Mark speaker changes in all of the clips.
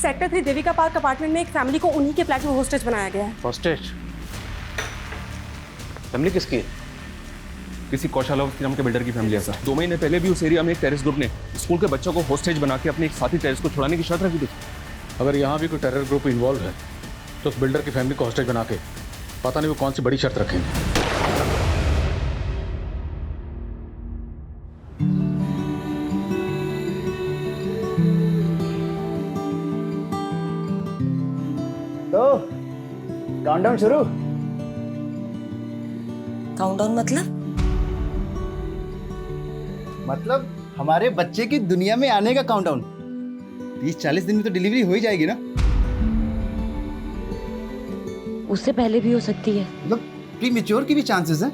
Speaker 1: Sector 3 Devika park apartment में एक family को उन्हीं के फ्लैट में होस्टेज बनाया गया है।
Speaker 2: होस्टेज? फैमिली किसकी है?
Speaker 3: किसी कौशल नाम के बिल्डर की फैमिली है सर। 2 महीने पहले भी उस एरिया में एक टेररिस्ट ग्रुप ने स्कूल के बच्चों को होस्टेज बना के अपने एक साथी टेररिस्ट को छुड़ाने की शर्त रखी थी।
Speaker 4: अगर यहाँ भी कोई टेरर ग्रुप इन्वॉल्व है तो उस बिल्डर की फैमिली को हॉस्टेज बना के पता नहीं वो कौन सी बड़ी शर्त रखेंगे।
Speaker 5: तो काउंटडाउन शुरू।
Speaker 6: काउंटडाउन
Speaker 5: मतलब हमारे बच्चे की दुनिया में आने का काउंटडाउन। 30-40 दिन में तो डिलीवरी हो ही जाएगी ना।
Speaker 6: उससे पहले भी हो सकती है।
Speaker 5: मतलब प्रीमेच्योर की भी चांसेस हैं।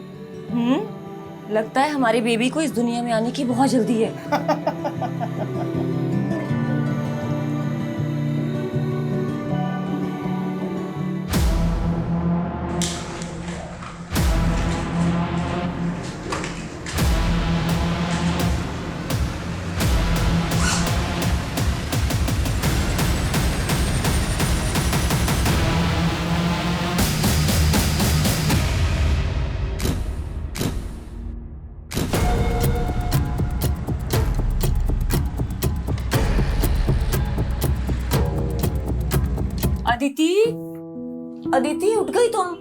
Speaker 6: लगता है हमारी बेबी को इस दुनिया में आने की बहुत जल्दी है। अदिति, अदिति उठ गई तुम?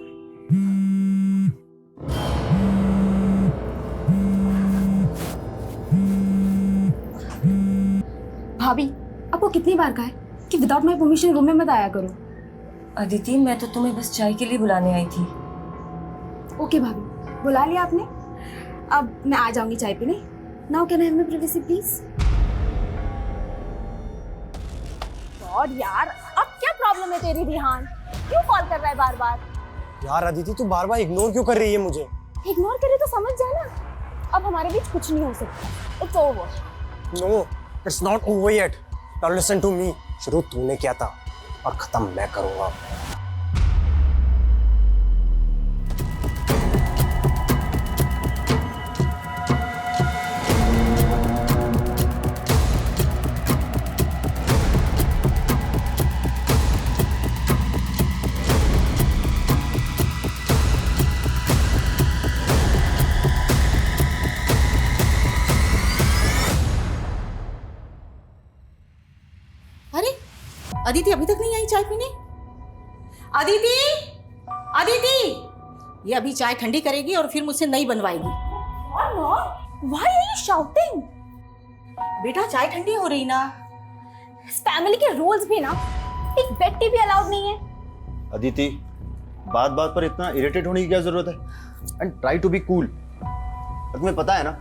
Speaker 1: भाभी, आपको कितनी बार कहा है कि विदाउट माय परमिशन रूम में मत आया करो।
Speaker 6: अदिति, मैं तो तुम्हें बस चाय के लिए बुलाने आई थी।
Speaker 1: ओके भाभी, बुला लिया आपने। अब मैं आ जाऊंगी चाय पीने। Now can I have my privacy please? God यार, अब क्या प्रॉब्लम है तेरी रिहान? क्यों कॉल कर रहा है बार बार?
Speaker 7: यार अदिति, तू बार बार इग्नोर क्यों कर रही है मुझे?
Speaker 1: इग्नोर करे तो समझ जा ना, अब हमारे बीच कुछ नहीं हो सकता। It's over.
Speaker 7: No, it's not over yet. Now listen to me. शुरू तूने किया था और खत्म मैं करूंगा।
Speaker 8: अदिति अभी तक नहीं आई चाय पीने? अदिति, अदिति, ये अभी चाय ठंडी करेगी और फिर मुझसे नई बनवाएगी।
Speaker 1: Why are you shouting?
Speaker 8: बेटा चाय ठंडी हो रही ना।
Speaker 1: इस फैमिली के रूल्स भी ना, एक बेड टी भी अलाउड नहीं है।
Speaker 5: अदिति, बात बात पर इतना इरिटेट होने की क्या जरूरत है? And try to be cool. तुम्हें पता है ना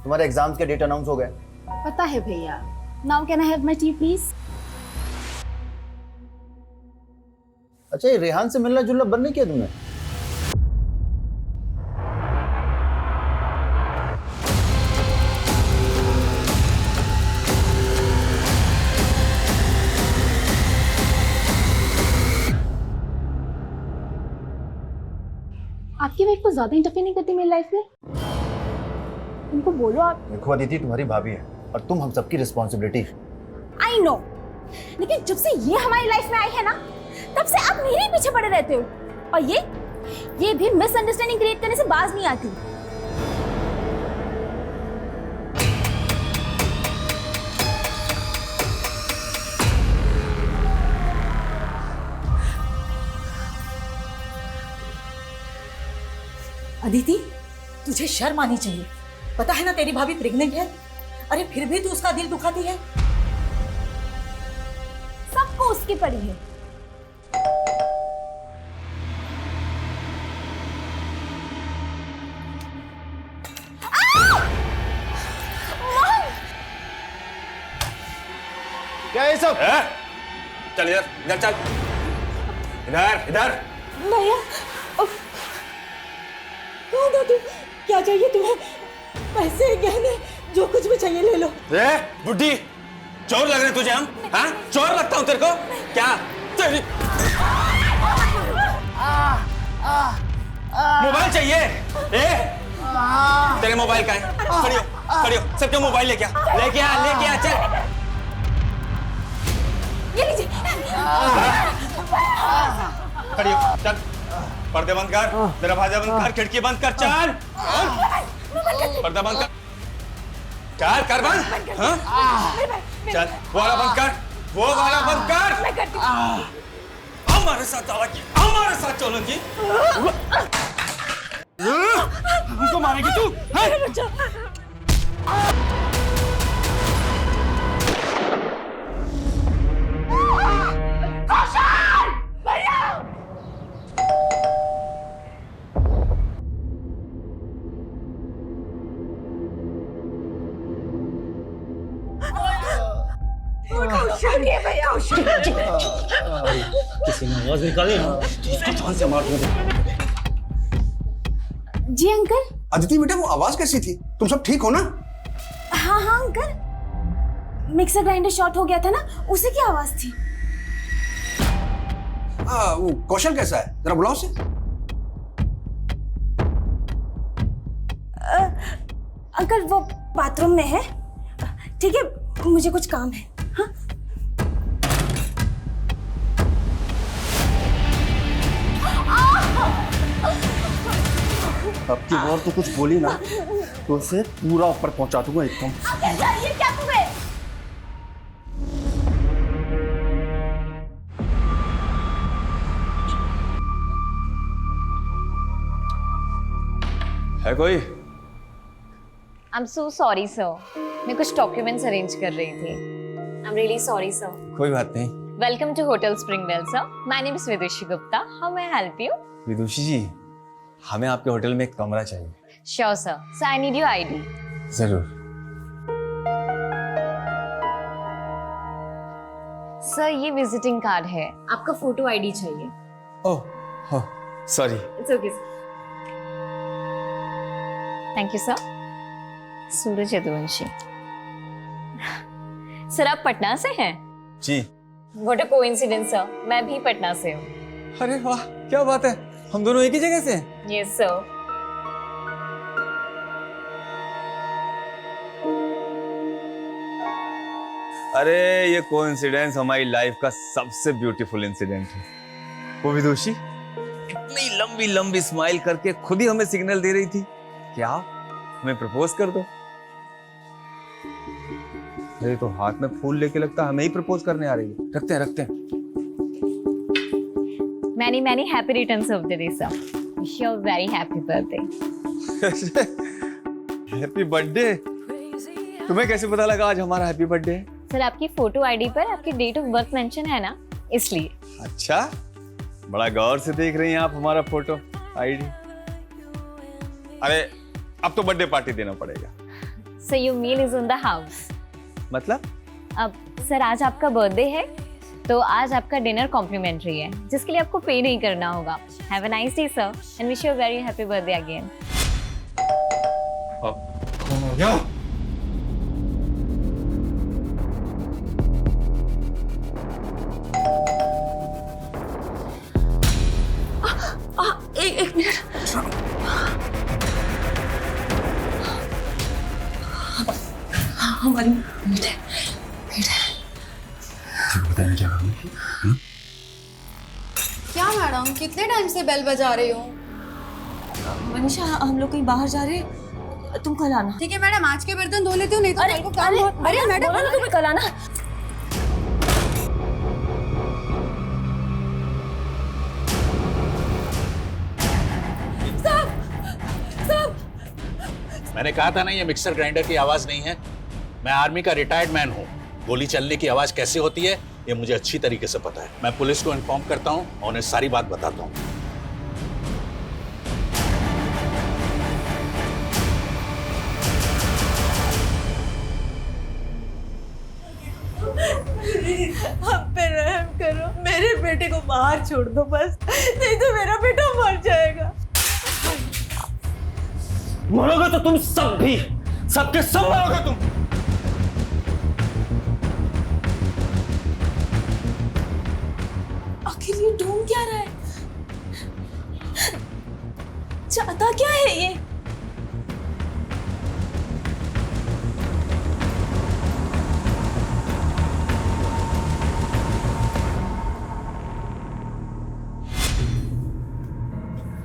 Speaker 5: तुम्हारे एग्जाम्स के डेट अनाउंस हो गए।
Speaker 1: पता है भैया। Now can I have my T please?
Speaker 5: अच्छा, ये रेहान से मिलना जुलना बंद नहीं किया तुमने?
Speaker 1: आपकी वाइफ को ज्यादा इंटरफेयर नहीं करती मेरी लाइफ में? उनको बोलो आप।
Speaker 5: देखो अदिति, तुम्हारी भाभी है और तुम हम सबकी रिस्पॉन्सिबिलिटी।
Speaker 1: आई नो, लेकिन जब से ये हमारी लाइफ में आई है ना, तब से आप मेरे ही पीछे पड़े रहते हो। और ये भी मिसअंडरस्टैंडिंग क्रिएट करने से बाज नहीं आती।
Speaker 8: अदिति, तुझे शर्म आनी चाहिए। पता है ना तेरी भाभी प्रेग्नेंट है। अरे फिर भी तू उसका दिल दुखाती है।
Speaker 1: सबको उसकी पड़ी है।
Speaker 5: क्या है सब?
Speaker 2: चल इधर, इधर चल, इधर इधर।
Speaker 8: भैया, कौन हो तुम? क्या चाहिए तुम्हें? पैसे, गहने, जो कुछ भी चाहिए ले लो।
Speaker 2: बुड्ढी, चोर लग रहे तुझे हम? हाँ, चोर लगता हूँ तेरे को? क्या तेरी मोबाइल चाहिए? तेरे मोबाइल का है? खड़ियो, खड़ियो, सबके मोबाइल लेके आ, लेके आ, लेके आ, चल।
Speaker 1: ये लीजिए।
Speaker 2: खड़ी हो, चल पर्दे बंद कर, दरवाजा बंद कर, खिड़की बंद कर, चल पर्दा बंद कर, चल कर बंद। हाँ? चल वो वाला बंद कर, वो वाला बंद कर।
Speaker 1: मैं करती हूँ।
Speaker 2: हमारे साथ चलोगी, हमारे साथ चलोगी। हमको मारेगी तू?
Speaker 5: किसी ने आवाज निकाली ना, इसको जान से मार दूंगा।
Speaker 1: जी अंकल।
Speaker 9: अदिति बेटा, वो आवाज कैसी थी? तुम सब ठीक हो ना?
Speaker 1: हाँ हाँ अंकल, मिक्सर ग्राइंडर शॉर्ट हो गया था ना, उसी की आवाज थी।
Speaker 9: वो कौशल कैसा है? जरा बुलाओ उसे।
Speaker 1: अंकल वो बाथरूम में है। ठीक है, मुझे कुछ काम है। हाँ?
Speaker 5: अब की बार तो कुछ बोली ना तो उसे पूरा ऊपर पहुंचा दूंगा एकदम।
Speaker 1: ये क्या तुम्हें?
Speaker 2: है कोई?
Speaker 6: I'm so sorry, sir. मैं कुछ डॉक्यूमेंट्स अरेंज कर रही थी। I'm really sorry, sir.
Speaker 2: कोई बात नहीं।
Speaker 6: Welcome to Hotel Springwell, sir. My name is Vidushi Gupta. How may I help you?
Speaker 2: विदुषी जी, हमें आपके होटल में एक कमरा चाहिए।
Speaker 6: Sure, sir. So I need your ID.
Speaker 2: जरूर।
Speaker 6: सर ये विजिटिंग कार्ड है, आपका फोटो आईडी चाहिए।
Speaker 2: Oh, sorry.
Speaker 6: It's okay sir. Thank you sir. Suraj Yaduvanshi. Sir आप पटना से हैं?
Speaker 2: जी।
Speaker 6: व्हाट अ कोइंसिडेंस सर, मैं भी पटना से हूँ।
Speaker 2: अरे वाह, क्या बात है, हम दोनों एक ही जगह से हैं।
Speaker 6: Yes sir.
Speaker 2: अरे ये कोइंसिडेंस हमारी लाइफ का सबसे ब्यूटीफुल इंसिडेंट है। वो विदुषी इतनी लंबी लंबी स्माइल करके खुद ही हमें सिग्नल दे रही थी कि आप हमें प्रपोज कर दो। अरे तो हाथ में फूल लेके लगता हमें ही प्रपोज करने आ रही है। रखते हैं।
Speaker 6: Many many happy returns of the day sir. Wish you a very happy birthday.
Speaker 2: Happy birthday. तुम्हें कैसे पता लगा आज हमारा हैप्पी बर्थडे है?
Speaker 6: सर आपकी फोटो आईडी पर आपकी डेट ऑफ बर्थ मेंशन है ना, इसलिए।
Speaker 2: अच्छा, बड़ा गौर से देख रही हैं आप हमारा फोटो आईडी। अरे अब तो बर्थडे पार्टी देना पड़ेगा।
Speaker 6: Sir your meal is on the house.
Speaker 2: मतलब?
Speaker 6: अब सर आज आपका बर्थडे है तो आज आपका डिनर कॉम्प्लीमेंट्री है, जिसके लिए आपको पे नहीं करना होगा। Have a nice day sir and wish you a very happy birthday again.
Speaker 2: क्या?
Speaker 1: एक मिनट। हमारी मीट है।
Speaker 5: बताने क्या करूँ?
Speaker 10: क्या मैडम, कितने टाइम से बेल बजा रही हो?
Speaker 6: मनीषा हम लोग कहीं बाहर जा रहे हैं, तुम कल आना।
Speaker 10: ठीक है मैडम, आज के बर्तन धो लेती हूँ, नहीं तो कल को काम बहुत। अरे मैडम
Speaker 6: तुम्हें कल आना।
Speaker 4: मैंने कहा था ना ये मिक्सर ग्राइंडर की आवाज नहीं है। मैं आर्मी का रिटायर्ड मैन हूँ। गोली चलने की आवाज कैसे होती है ये मुझे अच्छी तरीके से पता है। मैं पुलिस को इन्फॉर्म करता हूँ और उन्हें सारी बात बताता हूँ।
Speaker 8: हम पे रहम करो, मेरे बेटे को बाहर छोड़ दो बस, नहीं तो मेरा बेटा मर जाएगा।
Speaker 2: मरोगे तो तुम सब भी, सबके सब मरोगे तुम।
Speaker 1: आखिर ये ढूंढ क्या रहा है? चाहता क्या है ये?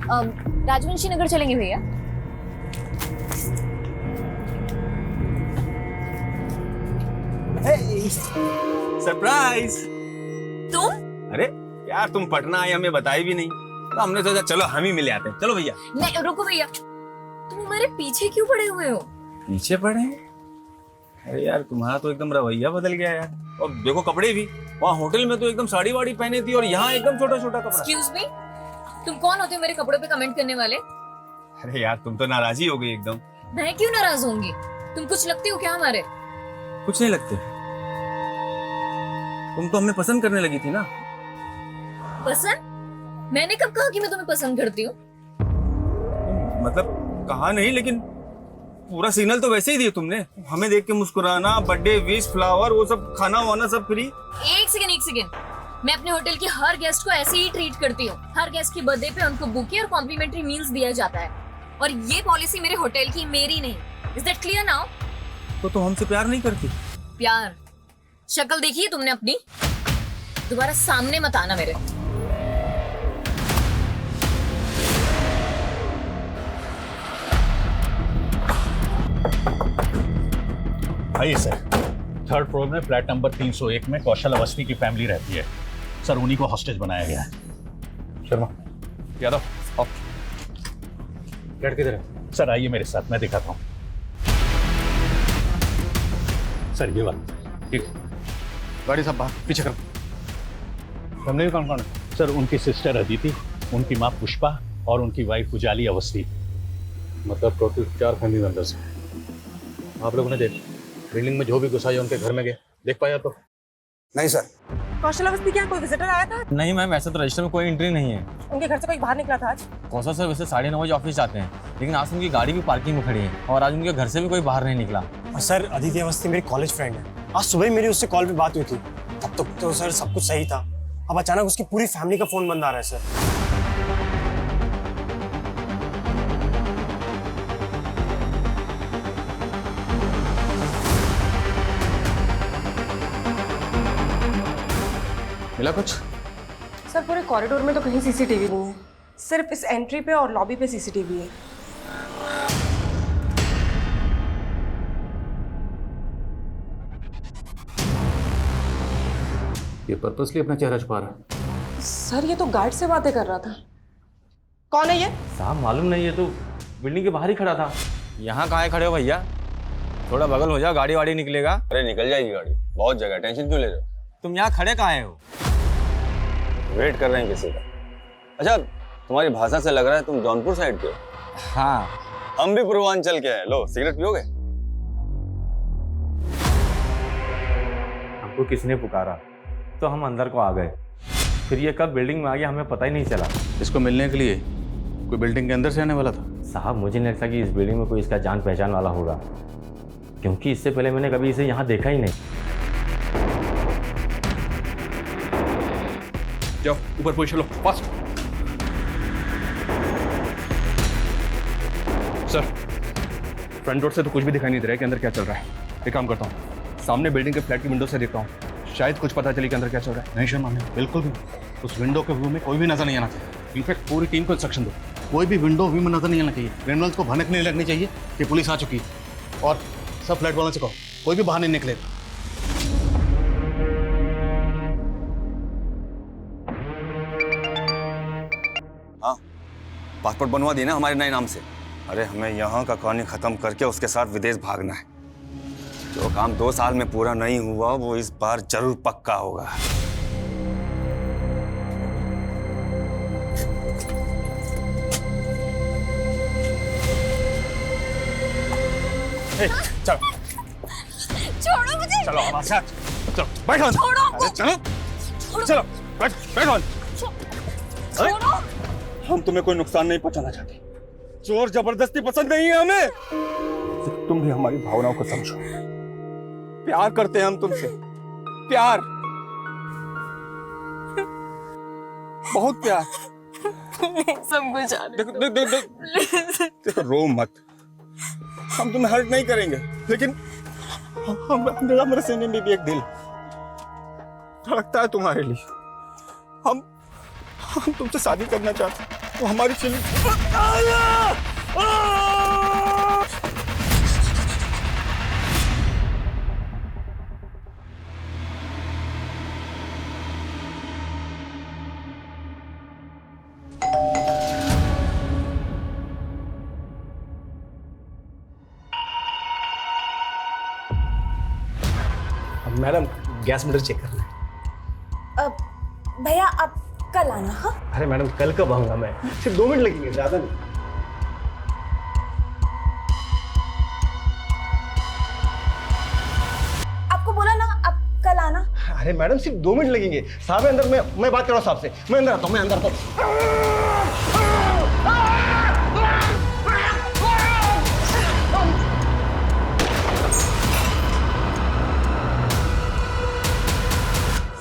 Speaker 6: राजवंशी नगर चलेंगे भैया?
Speaker 2: सरप्राइज।
Speaker 6: तुम?
Speaker 2: अरे यार तुम पटना आई हमें बताई भी नहीं, तो हमने सोचा चलो हम ही मिले आते हैं। चलो भैया।
Speaker 6: नहीं रुको भैया, तुम हमारे पीछे क्यों पड़े हुए हो?
Speaker 2: पीछे पड़े हैं? अरे यार तुम्हारा तो एकदम रवैया बदल गया यार। और देखो कपड़े भी, वहाँ होटल में तो एकदम साड़ी वाड़ी पहने थी और यहाँ एकदम छोटा छोटा कपड़ा।
Speaker 6: एक्सक्यूज मी, तुम कौन होते हो मेरे कपड़ों पे कमेंट करने वाले?
Speaker 2: अरे यार तुम तो नाराजी हो गई एकदम।
Speaker 6: मैं क्यों नाराज होंगी? तुम कुछ लगते हो क्या हमारे?
Speaker 2: कुछ नहीं लगते, तुम तो हमें पसंद करने लगी थी ना।
Speaker 6: पसंद? मैंने कब कहा कि मैं तुम्हें पसंद करती हूँ?
Speaker 2: मतलब कहा नहीं, लेकिन पूरा सिग्नल तो वैसे ही दिया तुमने। हमें देख के मुस्कुराना, बर्थडे विश, फ्लावर, वो सब खाना वाना सब फ्री।
Speaker 6: एक सेकेंड, मैं अपने होटल के हर गेस्ट को ऐसे ही ट्रीट करती हूँ। हर गेस्ट की बर्थडे पे उनको बुके और कॉम्प्लीमेंट्री मील्स दिया जाता है, और ये पॉलिसी मेरे होटल की, मेरी नहीं। Is that clear now?
Speaker 2: तो तुम हमसे प्यार नहीं करती?
Speaker 6: प्यार? शक्ल देखी है तुमने अपनी? दोबारा सामने मत आना मेरे।
Speaker 4: आइए सर। थर्ड फ्लोर में फ्लैट नंबर 301 में कौशल अवस्थी की फैमिली रहती है सर। उन्हीं को हॉस्टेज बनाया गया है। शर्मा,
Speaker 3: यादव आओ।
Speaker 4: फ्लैट किधर है? सर आइए मेरे साथ, मैं दिखाता हूँ। सर ये वाला।
Speaker 3: ठीक, गाड़ी सब बाहर पीछे करो।
Speaker 4: फैमिली में कौन कौन है? सर उनकी सिस्टर अदिति, उनकी माँ पुष्पा और उनकी वाइफ उजाली अवस्थी। मतलब टोटल 4 फैमिली मेंबर्स हैं। आप लोगों ने बिल्डिंग में जो भी घुसा है उनके घर में गए, देख पाया तो?
Speaker 9: नहीं सर।
Speaker 8: कौशल अवस्थी क्या कोई विजिटर आया था?
Speaker 11: नहीं मैम, ऐसा तो रजिस्टर में कोई एंट्री नहीं है।
Speaker 8: उनके घर से कोई बाहर निकला था आज?
Speaker 11: कौशल सर वैसे 9:30 बजे ऑफिस जाते हैं, लेकिन आज उनकी गाड़ी भी पार्किंग में खड़ी है और आज उनके घर से भी कोई बाहर नहीं निकला।
Speaker 7: और सर अदिति अवस्थी मेरी कॉलेज फ्रेंड है। आज सुबह ही मेरी उससे कॉल पे बात हुई थी, तब तक तो सर सब कुछ सही था। अब अचानक उसकी पूरी फैमिली का फोन बंद आ रहा है सर।
Speaker 3: मिला कुछ?
Speaker 8: सर पूरे कॉरिडोर में तो कहीं सीसीटीवी नहीं है, सिर्फ इस एंट्री पे और लॉबी पे सीसीटीवी है।
Speaker 4: ये पर्पसली अपना चेहरा छुपा रहा है।
Speaker 8: सर ये तो गार्ड से बातें कर रहा था। कौन है ये?
Speaker 11: साहब मालूम नहीं, है तो बिल्डिंग के बाहर ही खड़ा था। यहाँ कहाँ खड़े हो भैया? थोड़ा बगल हो जाओ, गाड़ी वाड़ी निकलेगा।
Speaker 2: अरे निकल जाएगी गाड़ी, बहुत जगह, टेंशन क्यों ले रहे हो?
Speaker 11: तुम यहाँ खड़े कहाँ हो?
Speaker 2: वेट कर रहे हैं किसी का। अच्छा तुम्हारी भाषा से लग रहा है तुम जौनपुर साइड के हो।
Speaker 11: हाँ,
Speaker 2: हम भी पूर्वांचल के हैं। लो सिगरेट पियोगे?
Speaker 11: हमको किसने पुकारा तो हम अंदर को आ गए, फिर ये कब बिल्डिंग में आ गया हमें पता ही नहीं चला।
Speaker 4: इसको मिलने के लिए कोई बिल्डिंग के अंदर से आने वाला था?
Speaker 11: साहब मुझे नहीं लगता कि इस बिल्डिंग में कोई इसका जान पहचान वाला होगा, क्योंकि इससे पहले मैंने कभी इसे यहाँ देखा ही नहीं।
Speaker 3: जाओ ऊपर पूछ लो, फास्ट। सर फ्रंट डोर से तो कुछ भी दिखाई नहीं दे रहा है कि अंदर क्या चल रहा है। एक काम करता हूँ, सामने बिल्डिंग के फ्लैट की विंडो से देखता हूँ, शायद कुछ पता चले कि अंदर क्या चल रहा है।
Speaker 4: नहीं शर्मा, बिल्कुल भी उस विंडो के व्यू में कोई भी नजर नहीं आना चाहिए। इनफैक्ट पूरी टीम को इंस्ट्रक्शन दो, कोई भी विंडो व्यू में नजर नहीं आना चाहिए। क्रिमिनल्स को भनक नहीं लगनी चाहिए कि पुलिस आ चुकी है। और सब फ्लैट वालों से कहो कोई भी बाहर नहीं निकलेगा।
Speaker 2: हाँ पासपोर्ट बनवा दिए ना हमारे नए नाम से। अरे हमें यहाँ का कहानी खत्म करके उसके साथ विदेश भागना है। जो काम 2 साल में पूरा नहीं हुआ वो इस बार जरूर पक्का होगा।
Speaker 3: चलो
Speaker 6: छोड़ो मुझे।
Speaker 3: चलो हमारे साथ, चलो बैठो।
Speaker 6: छोड़ो।
Speaker 3: चलो चलो बैठो।
Speaker 6: छोड़ो।
Speaker 2: हम तुम्हें कोई नुकसान नहीं पहुंचाना चाहते। चोर जबरदस्ती पसंद नहीं है हमें। तुम भी हमारी भावनाओं को समझो। प्यार करते हैं हम तुमसे, प्यार, बहुत प्यार।
Speaker 8: सब कुछ
Speaker 2: देखो रो मत, हम तुम्हें हर्ट नहीं करेंगे, लेकिन हमारे सीने में भी एक दिल धड़कता है तुम्हारे लिए। हम तुमसे शादी करना चाहते हैं।
Speaker 7: वो हमारी चली।
Speaker 12: मैडम गैस मीटर चेक करना है।
Speaker 1: भैया आप कल आना। हाँ
Speaker 12: अरे मैडम कल कब आऊंगा मैं, सिर्फ 2 मिनट लगेंगे, ज्यादा नहीं।
Speaker 1: आपको बोला ना आप कल आना।
Speaker 12: अरे मैडम सिर्फ 2 मिनट लगेंगे, साहब है अंदर, मैं बात कर रहा हूँ साहब से, मैं अंदर आता हूँ, मैं अंदर आता हूँ।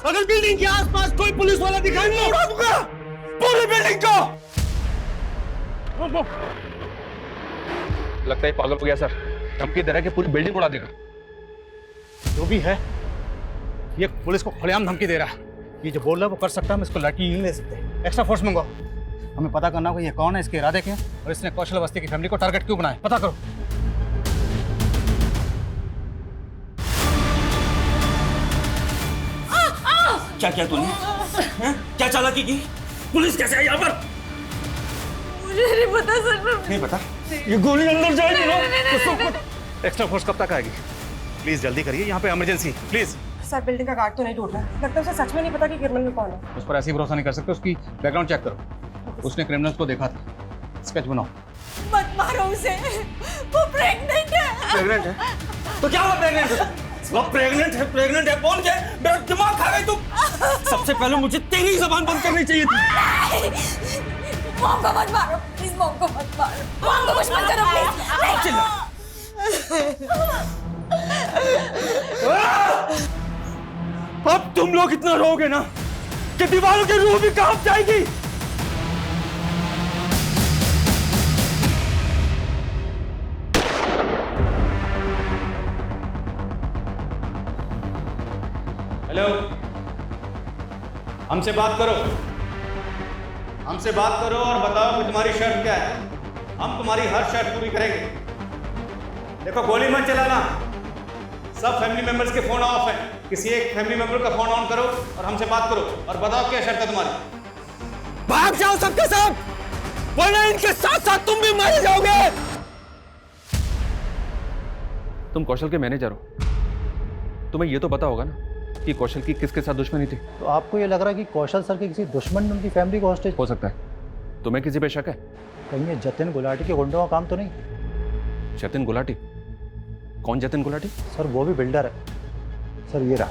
Speaker 7: अगर बिल्डिंग के आसपास कोई पुलिस वाला दिखाई नहीं, उड़ा दूंगा पूरी बिल्डिंग को।
Speaker 3: लगता है पागल हो गया सर, धमकी दे रहा है कि पूरी बिल्डिंग उड़ा देगा।
Speaker 4: जो भी है, ये पुलिस को खुलेआम धमकी दे रहा है। ये जो बोल रहा है वो कर सकता है, हम इसको लड़की नहीं ले सकते। एक्स्ट्रा फोर्स मंगवाओ, हमें पता करना होगा ये कौन है, इसके इरादे क्या हैं और इसने कौशल अवस्थी की फैमिली को टारगेट क्यों बनाया, पता करो।
Speaker 2: क्या किया तूने? क्या चालाकी की? पुलिस कैसे आई यहाँ पर?
Speaker 6: मुझे नहीं पता सर।
Speaker 2: नहीं पता?
Speaker 7: ये गोली अंदर जाएगी ना।
Speaker 4: एक्स्ट्रा फोर्स कब तक आएगी? प्लीज जल्दी करिए, यहाँ पे इमरजेंसी, प्लीज।
Speaker 10: सर बिल्डिंग का गार्ड तो नहीं टूट रहा, लगता है उसे सच में नहीं पता कि क्रिमिनल कौन है।
Speaker 4: उस पर ऐसे ही भरोसा नहीं कर सकते, उसकी बैकग्राउंड चेक करो। उसने क्रिमिनल्स को देखा था, स्केच बनाओ।
Speaker 6: मत मारो उसे, वो प्रेग्नेंट है।
Speaker 2: प्रेग्नेंट है? तो क्या हुआ प्रेग्नेंट है? वो प्रेग्नेंट है, बोल के मेरा दिमाग खा गई तुम। सबसे पहले मुझे तेरी जबान बंद करनी चाहिए थी।
Speaker 6: मॉम को मत मारो प्लीज, मॉम को मत मारो, मॉम को कुछ मत करो प्लीज।
Speaker 7: अब तुम लोग इतना रोगे ना कि दीवारों की रूह भी कांप जाएगी।
Speaker 2: हेलो, हमसे बात करो, हमसे बात करो और बताओ कि तुम्हारी शर्त क्या है। हम तुम्हारी हर शर्त पूरी करेंगे। देखो गोली मत चलाना, सब फैमिली मेंबर्स के फोन ऑफ हैं। किसी एक फैमिली मेंबर का फोन ऑन करो और हमसे बात करो और बताओ क्या शर्त है तुम्हारी।
Speaker 7: भाग जाओ सबके सब, वरना इनके साथ साथ तुम भी मारे जाओगे।
Speaker 3: तुम कौशल के मैनेजर हो, तुम्हें ये तो पता होगा ना कि कौशल की किसके साथ दुश्मनी थी।
Speaker 4: तो आपको ये लग रहा है कि कौशल सर के किसी दुश्मन ने उनकी फैमिली को हॉस्टेज?
Speaker 3: हो सकता है। तुम्हें किसी पे शक है?
Speaker 4: कहीं ये जतिन गुलाटी के गुंडों का काम तो नहीं?
Speaker 3: जतिन गुलाटी? कौन जतिन गुलाटी?
Speaker 4: सर वो भी बिल्डर है। सर ये रहा।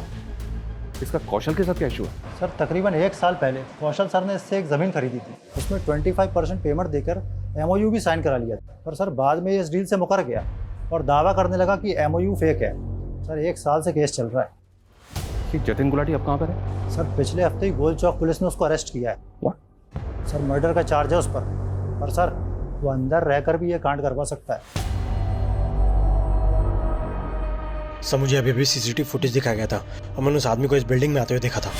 Speaker 3: इसका कौशल के साथ क्या इशू है?
Speaker 4: सर तकरीबन 1 साल पहले कौशल सर ने इससे एक ज़मीन खरीदी थी, उसमें 25% पेमेंट देकर MOU भी साइन करा लिया था। पर सर बाद में ये इस डील से मुकर गया और दावा करने लगा कि MOU फेक है। सर 1 साल से केस चल रहा है।
Speaker 3: कि जतिन गुलाटी अब कहाँ पर है?
Speaker 4: सर पिछले हफ्ते ही गोल चौक पुलिस ने उसको अरेस्ट किया है।
Speaker 3: What?
Speaker 4: सर मर्डर का चार्ज है उस पर सर वो अंदर रहकर भी ये कांड करवा सकता है।
Speaker 7: सर मुझे अभी भी CCTV फुटेज दिखाया गया था और मैंने उस आदमी को इस बिल्डिंग में आते हुए देखा था।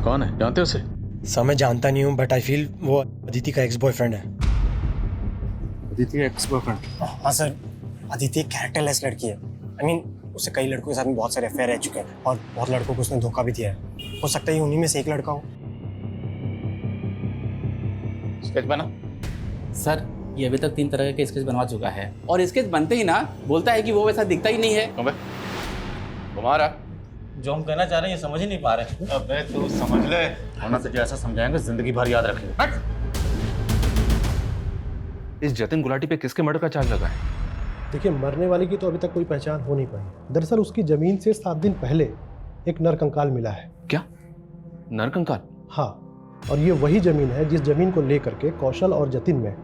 Speaker 4: कौन है, जानते हो उसे?
Speaker 7: सर मैं जानता नहीं हूँ, बट आई फील वो अदिति का एक्स बॉयफ्रेंड है।
Speaker 4: अदिति का एक्स बॉयफ्रेंड?
Speaker 7: हाँ सर, अदिति एक कैरेक्टरलेस लड़की है। आई मीन उससे कई लड़कों के साथ में बहुत सारे अफेयर रह चुके हैं और बहुत लड़कों को उसने धोखा भी दिया है। हो सकता है उन्हीं में से एक लड़का हो।
Speaker 4: स्केच बना?
Speaker 13: सर ये अभी तक 3 तरह के स्केच बनवा चुका है और स्केच बनते ही ना बोलता है कि वो वैसा दिखता ही नहीं है।
Speaker 3: अबे तुम्हारा
Speaker 11: जो हम कहना चाह रहे हैं ये समझ ही नहीं पा रहे।
Speaker 4: अबे तू समझ ले, वरना तुझे ऐसा समझाएंगे जिंदगी भर याद रखेंगे।
Speaker 3: इस जतिन गुलाटी पे किसके मर्डर का चार्ज लगा है?
Speaker 14: देखिए मरने वाले की तो अभी तक कोई पहचान हो नहीं पाई। दरअसल उसकी जमीन से 7 दिन पहले एक नरकंकाल मिला है।
Speaker 3: क्या नरकंकाल?
Speaker 14: हाँ, और ये वही जमीन है जिस जमीन को लेकर के कौशल और जतिन में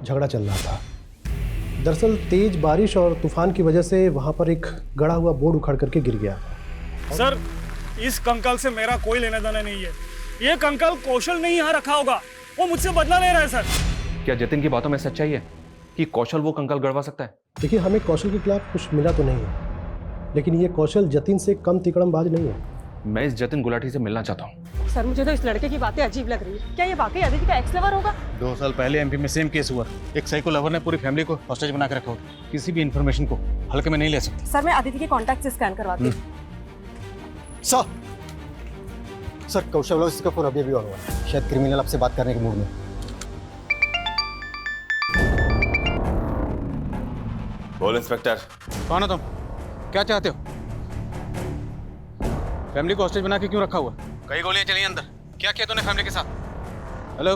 Speaker 14: झगड़ा चल रहा था। दरअसल तेज बारिश और तूफान की वजह से वहाँ पर एक गड़ा हुआ बोर्ड उखड़ करके गिर गया।
Speaker 15: सर इस कंकाल से मेरा कोई लेना देना नहीं है। ये कंकाल कौशल ने यहाँ रखा होगा, वो मुझसे बदला ले रहा है। सर
Speaker 3: क्या जतिन की बातों में सच्चाई है कि कौशल वो कंकाल गड़वा सकता है?
Speaker 14: देखिए हमें कौशल के खिलाफ कुछ मिला तो नहीं है, लेकिन ये कौशल जतिन से कम तिकड़मबाज नहीं है।
Speaker 3: मैं इस जतिन गुलाटी से मिलना चाहता हूँ।
Speaker 10: सर मुझे तो इस लड़के की बातें अजीब लग रही है। क्या ये वाकई अदिति का एक्स लवर होगा?
Speaker 4: 2 साल पहले एमपी में सेम केस हुआ। एक साइको लवर ने पूरी फैमिली को हॉस्टेज बना के रखा होता। किसी भी इन्फॉर्मेशन को हल्के में नहीं ले सकते।
Speaker 10: सर मैं अदिति के कॉन्टैक्ट से स्कैन करवाती हूँ।
Speaker 12: सर कौशल वालों का फोन अभी ऑन हुआ है। शायद क्रिमिनल आपसे बात करने के मूड में।
Speaker 2: बोल इंस्पेक्टर।
Speaker 4: कौन हो तुम? क्या चाहते हो? फैमिली को हॉस्टेज बना के क्यों रखा हुआ? कई गोलियां चली अंदर। क्या किया तूने फैमिली के साथ? हेलो?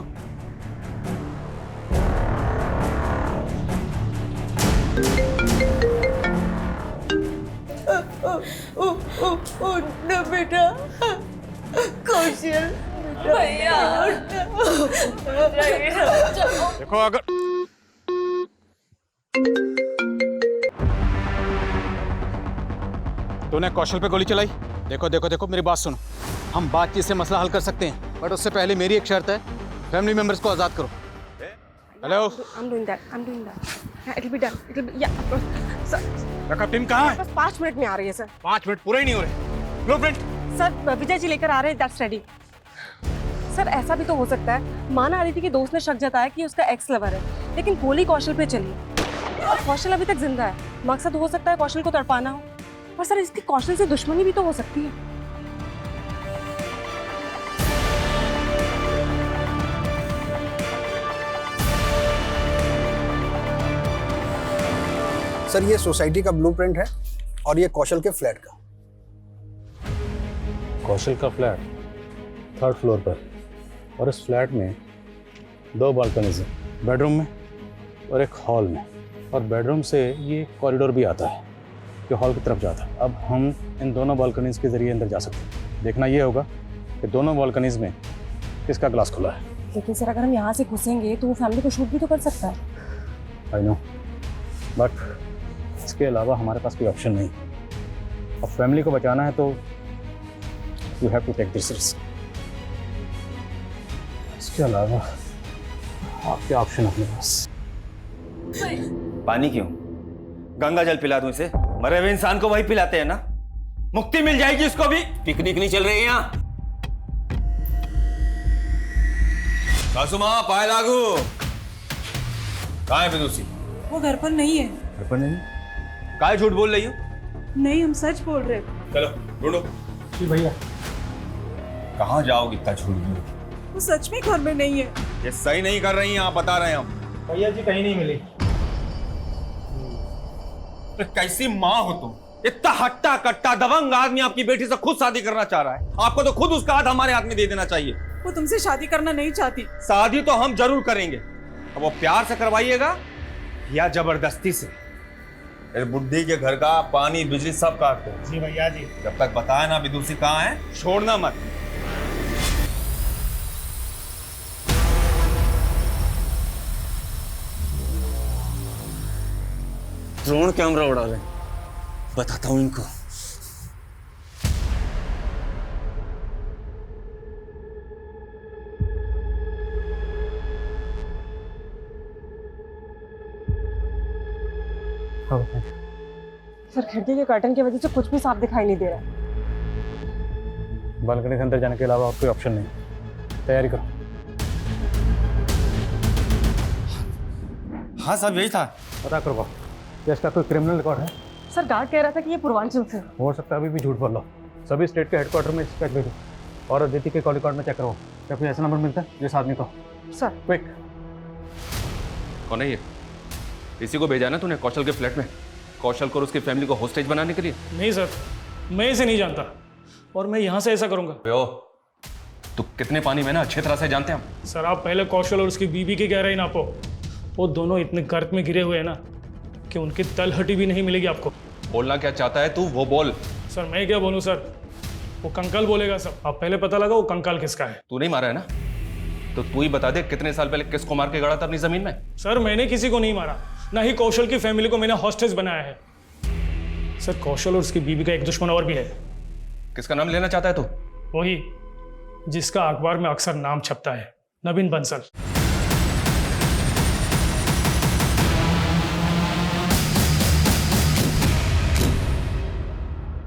Speaker 8: उठना बेटा, कौशल भैया
Speaker 4: देखो अगर तूने कौशल पे गोली चलाई, देखो देखो देखो मेरी बात सुनो। हम बातचीत से मसला हल कर सकते हैं, बट उससे पहले मेरी एक शर्त है, फैमिली मेंबर्स को आजाद करो। Hello?
Speaker 10: I'm doing that. It'll be done. Yeah. Sir
Speaker 4: backup team कहाँ है?
Speaker 10: बस 5 मिनट में आ रही है सर।
Speaker 4: 5 मिनट पूरे ही नहीं हो रहे। ब्लूप्रिंट
Speaker 10: सर विजय जी लेकर आ रहे हैं। That's ready. सर ऐसा भी तो हो सकता है, माना अदिति के दोस्त ने शक जताया कि उसका एक्स लवर है, लेकिन गोली कौशल पे चली और कौशल अभी तक जिंदा है। मकसद हो सकता है कौशल को तड़पाना हो, पर सर इसकी कौशल से दुश्मनी भी तो हो सकती है।
Speaker 9: सर ये सोसाइटी का ब्लूप्रिंट है और ये कौशल के फ्लैट का।
Speaker 4: कौशल का फ्लैट 3rd फ्लोर पर, और इस फ्लैट में 2 बालकनीज हैं, बेडरूम में और एक हॉल में, और बेडरूम से ये कॉरिडोर भी आता है जो हॉल की तरफ जाता है। अब हम इन दोनों बालकनीज के जरिए अंदर जा सकते हैं। देखना ये होगा कि दोनों बालकनीज में किसका ग्लास खुला है।
Speaker 10: लेकिन सर अगर हम यहाँ से घुसेंगे तो वो फैमिली को शूट भी तो कर सकता है।
Speaker 4: आई नो, बट इसके अलावा हमारे पास कोई ऑप्शन नहीं। अब फैमिली को बचाना है तो you have to take this risk. इसके अलावा आपके ऑप्शन अपने पास।
Speaker 2: पानी क्यों? गंगा जल पिला दूं इसे? मरे हुए इंसान को वही पिलाते हैं ना, मुक्ति मिल जाएगी इसको भी। पिकनिक नहीं चल रही है यहाँ। सासू माँ पाए लागू। कहाँ है विदुषी?
Speaker 8: वो घर पर नहीं है।
Speaker 2: घर पर नहीं? काहे झूठ बोल रही हो?
Speaker 8: नहीं, हम सच बोल रहे हैं।
Speaker 2: चलो ढूंढो।
Speaker 12: जी भैया।
Speaker 2: कहाँ जाओगे इतना झूठ बोल?
Speaker 8: वो सच में घर में नहीं है।
Speaker 2: ये सही नहीं कर रही हैं आप, बता रहे हैं हम।
Speaker 12: भैया जी कहीं नहीं मिली।
Speaker 2: तो कैसी माँ हो तुम? इतना हट्टा कट्टा दबंग आदमी आपकी बेटी से खुद शादी करना चाह रहा है। आपको तो खुद उसका हाथ हमारे हाथ में दे देना चाहिए।
Speaker 8: वो तुमसे शादी करना नहीं चाहती।
Speaker 2: शादी तो हम जरूर करेंगे। अब वो प्यार से करवाइएगा या जबरदस्ती से? इस बुड्ढी के घर का पानी बिजली सब काट दो।
Speaker 12: जी भैया जी।
Speaker 2: जब तक बताए ना विदुषी कहाँ है, छोड़ना मत। ड्रोन कैमरा उड़ा रहे, बताता हूं इनको।
Speaker 10: सर खिड़की के कर्टन की वजह से कुछ भी साफ दिखाई नहीं दे रहा।
Speaker 4: बालकनी से अंदर जाने के अलावा और कोई ऑप्शन नहीं। तैयारी करो।
Speaker 2: हाँ साहब यही था।
Speaker 4: पता करो बाप, क्या इसका कोई क्रिमिनल रिकॉर्ड है?
Speaker 10: सर गार्ड कह रहा था कि ये पूर्वांचल से।
Speaker 4: हो सकता है अभी भी झूठ बोल लो। सभी स्टेट के हेडक्वार्टर में चेक भेजो और अदिति के कॉल रिकॉर्ड में चेक करो। क्या कोई ऐसा नंबर मिलता है जिस आदमी को?
Speaker 10: Sir
Speaker 4: quick.
Speaker 3: कौन है ये? इसी को भेजा ना तूने कौशल के फ्लैट में, कौशल को और उसकी फैमिली को होस्टेज बनाने के लिए?
Speaker 15: नहीं सर, मैं इसे नहीं जानता और मैं यहाँ से ऐसा करूँगा।
Speaker 3: तो कितने पानी में ना अच्छी तरह से जानते हैं हम।
Speaker 15: सर आप पहले कौशल और उसकी बीवी की गहराई नापो। वो दोनों इतने गर्त में गिरे हुए हैं ना कि उनकी तलहटी भी नहीं मिलेगी आपको।
Speaker 3: बोलना क्या चाहता है तू, वो बोल।
Speaker 15: सर मैं क्या बोलूँ सर, वो कंकाल बोलेगा सब। आप पहले पता लगा वो कंकाल किसका है।
Speaker 3: तू नहीं मारा है ना, तो तू ही बता दे कितने साल पहले किसको मार के गड़ा था अपनी जमीन में?
Speaker 15: सर मैंने किसी को नहीं मारा, ना ही कौशल की फैमिली को मैंने हॉस्टेज बनाया है। सर कौशल और उसकी बीवी का एक दुश्मन और भी है।
Speaker 3: किसका नाम लेना चाहता है तू?
Speaker 15: वही जिसका अखबार में अक्सर नाम छपता है, नवीन बंसल।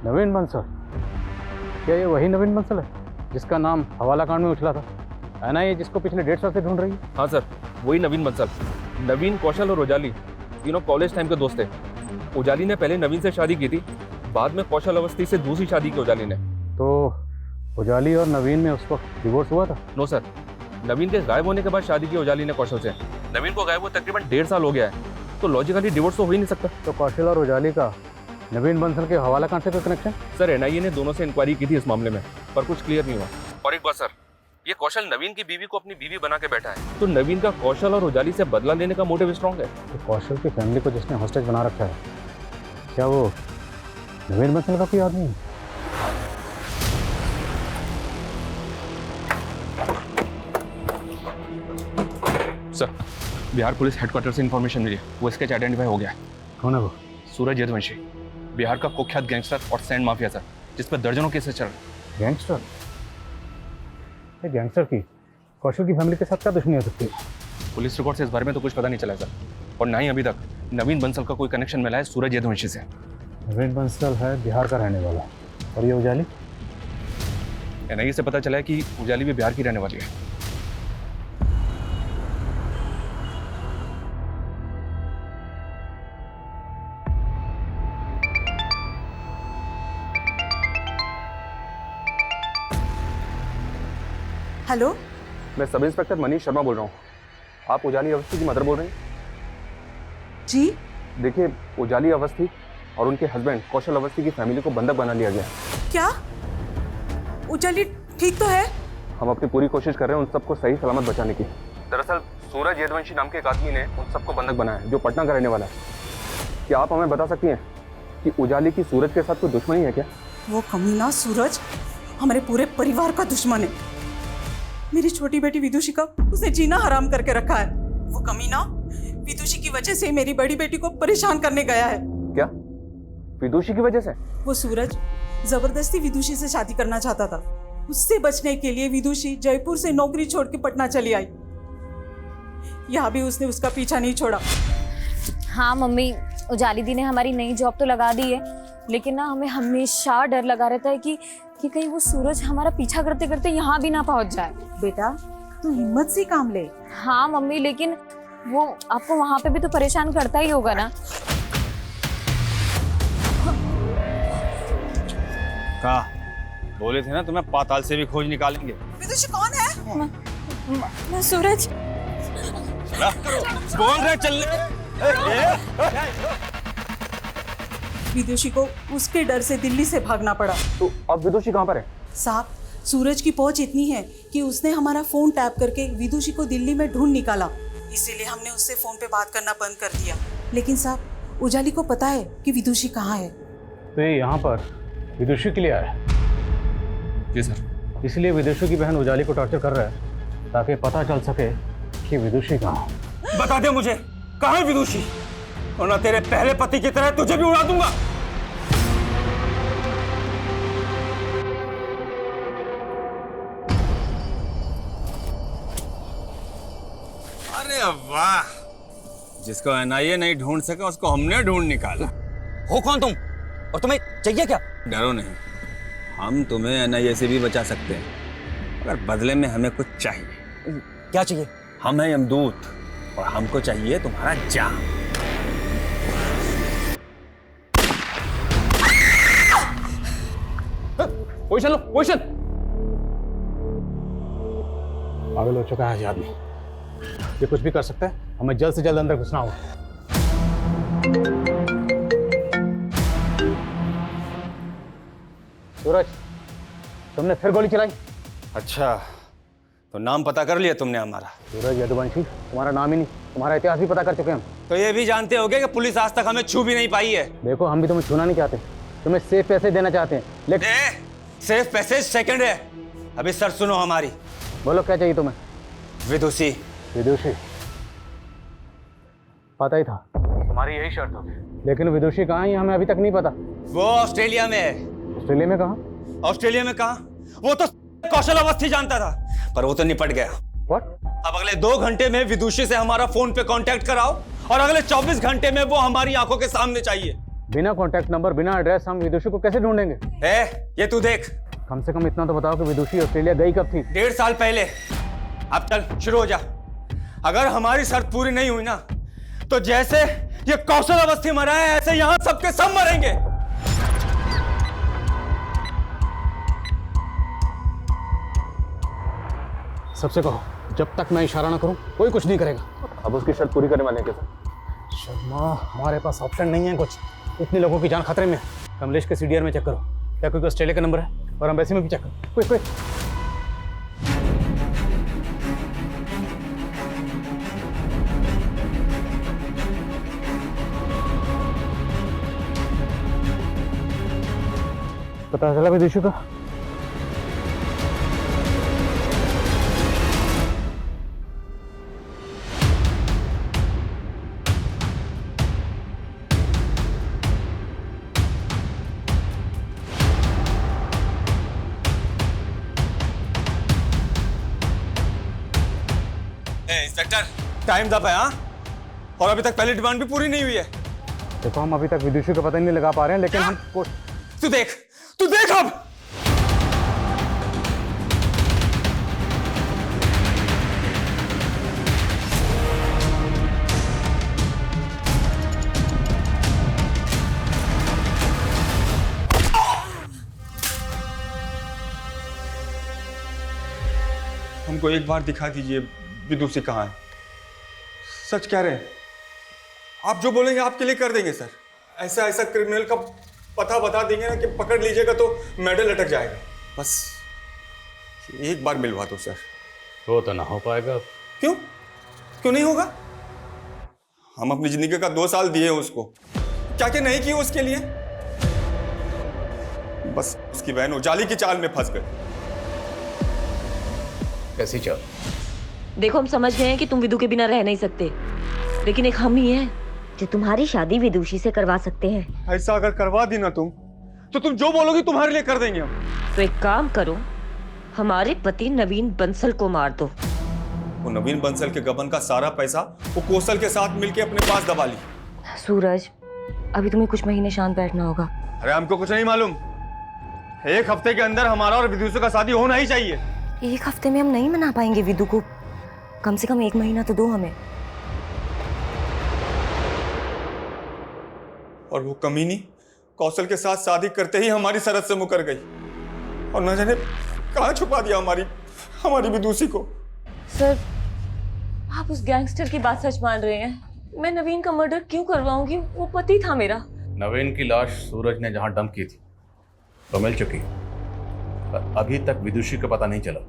Speaker 4: नवीन बंसल? क्या ये वही नवीन बंसल है जिसका नाम हवाला कांड में उछला था? है ना ये जिसको पिछले 1.5 साल से ढूंढ रही है?
Speaker 3: हाँ सर, वही नवीन बंसल। नवीन, कौशल और उजाली तीनों कॉलेज टाइम के दोस्त थे। उजाली ने पहले नवीन से शादी की थी, बाद में कौशल अवस्थी से दूसरी शादी की उजाली ने।
Speaker 4: तो उजाली और नवीन में उस वक्त डिवोर्स हुआ था?
Speaker 3: नो सर, नवीन के गायब होने के बाद शादी की उजाली ने कौशल से। नवीन को गायब हुए तकरीबन 1.5 साल हो गया है, तो लॉजिकली डिवोर्स तो हो ही नहीं सकता।
Speaker 4: तो कौशल और उजाली का नवीन बंसल के हवाला कांड से कोई कनेक्शन?
Speaker 3: सर, एनआईए ने दोनों से इंक्वायरी की थी इस मामले में, पर कुछ क्लियर नहीं हुआ। और एक बात सर, ये कौशल नवीन की बीवी को अपनी बीवी बना के बैठा है, तो नवीन का कौशल और उजाली से बदला लेने का मोटिव स्ट्रॉन्ग है।
Speaker 4: तो कौशल की फैमिली को जिसने हॉस्टेज बना रखा है, क्या वो नवीन बंसल का कोई आदमी है?
Speaker 3: सर, बिहार पुलिस हेडक्वार्टर से इंफॉर्मेशन मिली, वो स्केच आइडेंटिफाई हो गया है।
Speaker 4: कौन है वो?
Speaker 3: सूरज यदुवंशी, बिहार का कुख्यात गैंगस्टर और सैंड माफिया सर, जिस पर दर्जनों केसेस चल रहे।
Speaker 4: गैंगस्टर? ये गैंगस्टर की कौशल की फैमिली के साथ क्या दुश्मनी हो सकती है?
Speaker 3: पुलिस रिकॉर्ड से इस बारे में तो कुछ पता नहीं चला सर, और ना ही अभी तक नवीन बंसल का कोई कनेक्शन मिला है सूरज यदुवंशी से।
Speaker 4: नवीन बंसल है बिहार का रहने वाला, और ये उजाली?
Speaker 3: एनआईए से पता चला है कि उजाली भी बिहार की रहने वाली है।
Speaker 8: हेलो,
Speaker 3: मैं सब इंस्पेक्टर मनीष शर्मा बोल रहा हूँ। आप उजाली अवस्थी की मदर बोल रहे हैं?
Speaker 8: जी।
Speaker 3: देखिए, उजाली अवस्थी और उनके हस्बैंड कौशल अवस्थी की फैमिली को बंधक बना लिया गया।
Speaker 8: क्या? उजाली ठीक तो है?
Speaker 3: हम अपनी पूरी कोशिश कर रहे हैं उन सबको सही सलामत बचाने की। दरअसल सूरज यदुवंशी नाम के एक आदमी ने उन सबको बंधक बनाया है, जो पटना का रहने वाला है। क्या आप हमें बता सकती हैं कि उजाली की सूरज के साथ कोई दुश्मनी है क्या?
Speaker 8: वो कमीना सूरज हमारे पूरे परिवार का दुश्मन है। मेरी छोटी बेटी विदुषी का उसने जीना हराम करके रखा है। वो कमीना विदुषी की वजह से मेरी बड़ी बेटी को परेशान करने गया है।
Speaker 3: क्या? विदुषी की वजह से?
Speaker 8: वो सूरज जबरदस्ती विदुषी से शादी करना चाहता था। उससे बचने के लिए विदुषी जयपुर से नौकरी छोड़ के पटना चली आई। यहाँ भी उसने उसका पीछा नहीं छोड़ा।
Speaker 6: हाँ मम्मी, उजाली दी ने हमारी नई जॉब तो लगा दी है, लेकिन ना हमें हमेशा डर लगा रहता है कि कहीं वो सूरज हमारा पीछा करते करते यहाँ भी ना पहुँच जाए।
Speaker 8: बेटा, तू हिम्मत से काम ले।
Speaker 6: हाँ मम्मी, लेकिन वो आपको वहाँ पे भी तो परेशान करता ही होगा ना।
Speaker 11: कहा बोले थे ना तुम्हें पाताल से भी खोज निकालेंगे।
Speaker 8: विदुषी कौन है?
Speaker 6: मैं सूरज।
Speaker 11: बोल रहे चल।
Speaker 8: विदुषी को उसके डर से दिल्ली से भागना पड़ा।
Speaker 3: तो अब विदुषी कहाँ पर है?
Speaker 8: साहब, सूरज की पहुंच इतनी है कि उसने हमारा फोन टैप करके विदुषी को दिल्ली में ढूंढ निकाला। इसीलिए हमने उससे फोन पे बात करना बंद कर दिया। लेकिन साहब, उजाली को पता है कि विदुषी कहाँ है।
Speaker 4: तो ये यहाँ पर विदुषी के लिए आया है?
Speaker 3: जी सर।
Speaker 4: इसलिए विदुषी की बहन उजाली को टॉर्चर कर रहा है ताकि पता चल सके कि विदुषी कहाँ है।
Speaker 11: बता दे मुझे, कहाँ है विदुषी, वरना तेरे पहले पति की तरह तुझे भी उड़ा दूंगा। अरे वाह, जिसको एनआईए नहीं ढूंढ सका उसको हमने ढूंढ निकाला।
Speaker 12: हो कौन तुम, और तुम्हें चाहिए क्या?
Speaker 11: डरो नहीं, हम तुम्हें एनआईए से भी बचा सकते हैं, मगर बदले में हमें कुछ चाहिए।
Speaker 12: क्या चाहिए?
Speaker 11: हम हैं यमदूत और हमको चाहिए तुम्हारा जान।
Speaker 3: पोजीशन लो, पोजीशन।
Speaker 4: पागल हो चुका है ये आदमी, ये कुछ भी कर सकता है। हमें जल्द से जल्द अंदर घुसना होगा। सूरज, तुमने फिर गोली चलाई?
Speaker 11: अच्छा, तो नाम पता कर लिया तुमने हमारा?
Speaker 4: सूरज यदुवंशी, तुम्हारा नाम ही नहीं, तुम्हारा इतिहास भी पता कर चुके हैं हम।
Speaker 11: तो ये भी जानते होगे कि पुलिस आज तक हमें छू भी नहीं पाई है।
Speaker 4: देखो, हम भी तुम्हें छूना नहीं चाहते, तुम्हें सेफ पैसे देना चाहते हैं, लेकिन
Speaker 11: सिर्फ पैसे सेकंड है। अभी सर सुनो हमारी।
Speaker 4: बोलो क्या चाहिए तुम्हें?
Speaker 11: विदुषी।
Speaker 4: विदुषी? पता ही था तुम्हारी यही शर्त होगी, लेकिन विदुषी कहाँ है हमें अभी तक नहीं पता।
Speaker 11: वो ऑस्ट्रेलिया में है।
Speaker 4: ऑस्ट्रेलिया में कहाँ?
Speaker 11: ऑस्ट्रेलिया में कहाँ? वो तो कौशल अवस्थी जानता था, पर वो तो निपट गया।
Speaker 4: What?
Speaker 11: अब अगले 2 घंटे में विदुषी से हमारा फोन पे कांटेक्ट कराओ, और अगले 24 घंटे में वो हमारी आंखों के सामने चाहिए।
Speaker 4: बिना कांटेक्ट नंबर, बिना एड्रेस हम विदुषी को कैसे ढूंढेंगे?
Speaker 11: ये तू देख,
Speaker 3: कम से कम इतना तो बताओ कि विदुषी ऑस्ट्रेलिया गई कब थी?
Speaker 2: 1.5 साल पहले। अब चल शुरू हो जा। अगर हमारी शर्त पूरी नहीं हुई ना तो जैसे ये कौशल अवस्थी मरा है ऐसे यहां सबके सब मरेंगे।
Speaker 3: सबसे कहो जब तक मैं इशारा ना करूं कोई कुछ नहीं करेगा। अब उसकी शर्त पूरी करने वाले हैं क्या? शर्मा, हमारे पास ऑप्शन नहीं है कुछ। इतने लोगों की जान खतरे में है। कमलेश के सीडीआर में चेक करो, क्या कोई ऑस्ट्रेलिया का नंबर है? और एम्बेसी में भी चेक करो, क्विक क्विक। पता चला विदेशी का?
Speaker 2: इंस्पेक्टर, टाइम दब है। हाँ, और अभी तक पहली डिमांड भी पूरी नहीं हुई है।
Speaker 3: देखो हम अभी तक विदेशी का पता नहीं लगा पा रहे हैं, लेकिन हम
Speaker 2: तू देख अब। हमको एक बार दिखा दीजिए विदुषी कहाँ है। सच कह रहे हैं आप, जो बोलेंगे आपके लिए कर देंगे सर। ऐसा ऐसा क्रिमिनल का पता बता देंगे ना कि पकड़ लीजिएगा तो मेडल लटक जाएगा। बस एक बार मिलवा दो सर।
Speaker 4: वो तो ना हो पाएगा।
Speaker 2: क्यों नहीं होगा? हम अपनी जिंदगी का 2 साल दिए उसको, क्या क्या नहीं किए उसके लिए। बस उसकी बहन उजाली की चाल में फंस गए।
Speaker 4: कैसी चाल?
Speaker 16: देखो हम समझ गए हैं कि तुम विदु के बिना रह नहीं सकते, लेकिन एक हम ही हैं जो तुम्हारी शादी विदुषी से करवा सकते हैं।
Speaker 2: ऐसा अगर करवा दी ना तुम, तो तुम जो बोलोगी तुम्हारे लिए कर देंगे हम।
Speaker 16: तो एक काम करो, हमारे पति नवीन बंसल को मार दो।
Speaker 2: वो नवीन बंसल के गबन का सारा पैसा वो कौशल के साथ मिलके अपने पास दबा ली।
Speaker 16: सूरज, अभी तुम्हें कुछ महीने शांत बैठना होगा।
Speaker 2: अरे हमको कुछ नहीं मालूम। 1 हफ्ते के अंदर हमारा और विदुषी का शादी होना ही चाहिए।
Speaker 16: 1 हफ्ते में हम नहीं मना पाएंगे विदु को, कम से कम 1 महीना तो दो हमें।
Speaker 2: और वो कमीनी कौशल के साथ शादी करते ही हमारी सरहद से मुकर गई, और न जाने कहाँ छुपा दिया हमारी विदुषी को।
Speaker 16: सर, आप उस गैंगस्टर की बात सच मान रहे हैं? मैं नवीन का मर्डर क्यों करवाऊंगी? वो पति था मेरा।
Speaker 4: नवीन की लाश सूरज ने जहां डंप की थी तो मिल चुकी, पर अभी तक विदुषी का पता नहीं चला।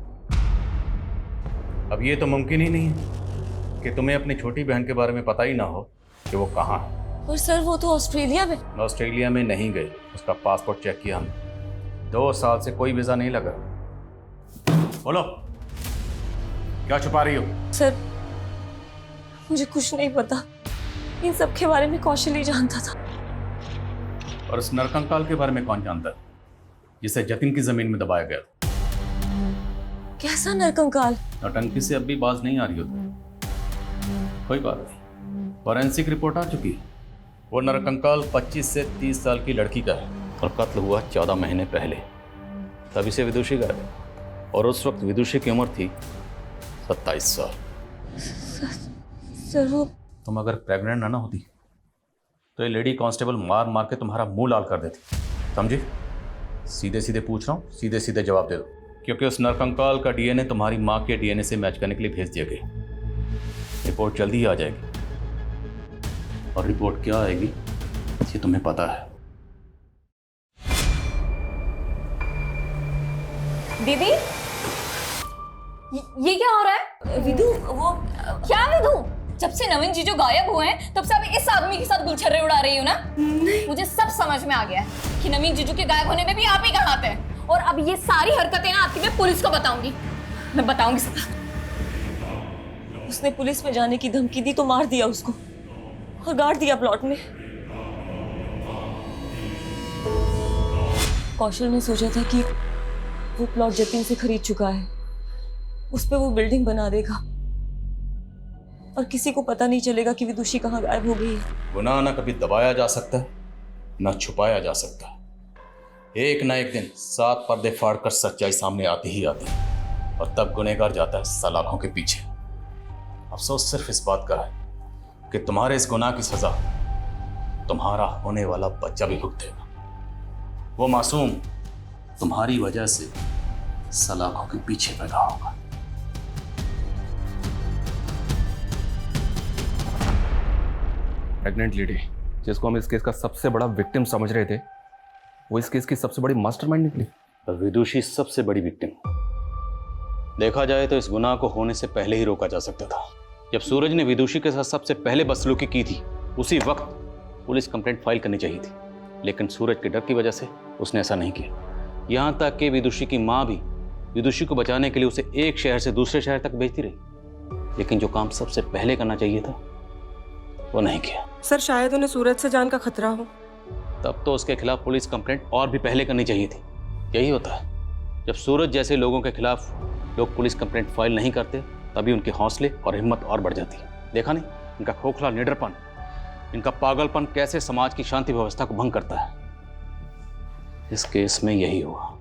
Speaker 4: अब ये तो मुमकिन ही नहीं है कि तुम्हें अपनी छोटी बहन के बारे में पता ही ना हो कि वो कहाँ है।
Speaker 16: और सर वो तो ऑस्ट्रेलिया में।
Speaker 4: ऑस्ट्रेलिया में नहीं गई, उसका पासपोर्ट चेक किया हमने, 2 साल से कोई वीजा नहीं लगा। बोलो क्या छुपा रही हो?
Speaker 16: सर मुझे कुछ नहीं पता, इन सब के बारे में कौशल ही जानता था।
Speaker 4: और उस नरकंकाल के बारे में कौन जानता है जिसे जतिन की जमीन में दबाया गया था?
Speaker 16: कैसा नरकंकाल?
Speaker 4: नौटंकी से अब भी बाज नहीं आ रही हो तुम। कोई बात नहीं, फॉरेंसिक रिपोर्ट आ चुकी है। वो नरकंकाल 25 से 30 साल की लड़की का है और कत्ल हुआ 14 महीने पहले। तभी से विदुषी गए और उस वक्त विदुषी की उम्र थी 27 साल।
Speaker 16: सर वो
Speaker 4: तुम अगर प्रेग्नेंट ना होती तो ये लेडी कांस्टेबल मार मार के तुम्हारा मुंह लाल कर देती। समझी? सीधे सीधे पूछ रहा हूँ, सीधे सीधे जवाब दे दो, क्योंकि उस नरकंकाल का डीएनए तुम्हारी माँ के डीएनए से मैच करने के लिए भेज दिया गया। रिपोर्ट जल्दी ही आ जाएगी, और रिपोर्ट क्या आएगी ये तुम्हें पता है।
Speaker 6: दीदी, ये क्या हो रहा है?
Speaker 16: विदु, वो
Speaker 6: क्या विदु? जब से नवीन जीजू गायब हुए हैं तब से आप इस आदमी के साथ गुलछर्रे उड़ा रही हो ना? मुझे सब समझ में आ गया है कि नवीन जीजू के गायब होने में भी आप ही का हाथ है। और अब ये सारी हरकतें ना आपकी मैं पुलिस को बताऊंगी। मैं बताऊंगी सब।
Speaker 16: उसने पुलिस में जाने की धमकी दी तो मार दिया उसको और गाड़ दिया प्लॉट में। कौशल ने सोचा था कि वो प्लॉट जतिन से खरीद चुका है, उस पे वो बिल्डिंग बना देगा और किसी को पता नहीं चलेगा कि विदुषी कहाँ गायब हो गई है।
Speaker 4: गुनाह ना कभी दबाया जा सकता है ना छुपाया जा सकता। एक ना एक दिन 7 पर्दे फाड़कर सच्चाई सामने आती ही आती है, और तब गुनहगार जाता है सलाखों के पीछे। अफसोस सिर्फ इस बात का है कि तुम्हारे इस गुनाह की सजा तुम्हारा होने वाला बच्चा भी भुगतेगा। वो मासूम तुम्हारी वजह से सलाखों के पीछे पैदा होगा।
Speaker 3: प्रेग्नेंट लेडी जिसको हम इस केस का सबसे बड़ा विक्टिम समझ रहे थे, वो इस केस की सबसे बड़ी मास्टरमाइंड निकली।
Speaker 4: विदुषी सबसे बड़ी विक्टिम। देखा जाए तो इस गुनाह को होने से पहले ही रोका जा सकता था। जब सूरज ने विदुषी के साथ सबसे पहले बदसलूकी की थी, उसी वक्त पुलिस कंप्लेंट फाइल करनी चाहिए थी, लेकिन सूरज के डर की वजह से उसने ऐसा नहीं किया। यहाँ तक कि विदुषी की माँ भी विदुषी को बचाने के लिए उसे एक शहर से दूसरे शहर तक भेजती रही, लेकिन जो काम सबसे पहले करना चाहिए था वो नहीं किया।
Speaker 10: सर शायद उन्हें सूरज से जान का खतरा हो।
Speaker 4: तब तो उसके खिलाफ पुलिस कंप्लेंट और भी पहले करनी चाहिए थी। यही होता है, जब सूरज जैसे लोगों के खिलाफ लोग पुलिस कंप्लेंट फाइल नहीं करते, तभी उनके हौसले और हिम्मत और बढ़ जाती है। देखा नहीं इनका खोखला निडरपन, इनका पागलपन कैसे समाज की शांति व्यवस्था को भंग करता है। इस केस में यही हुआ।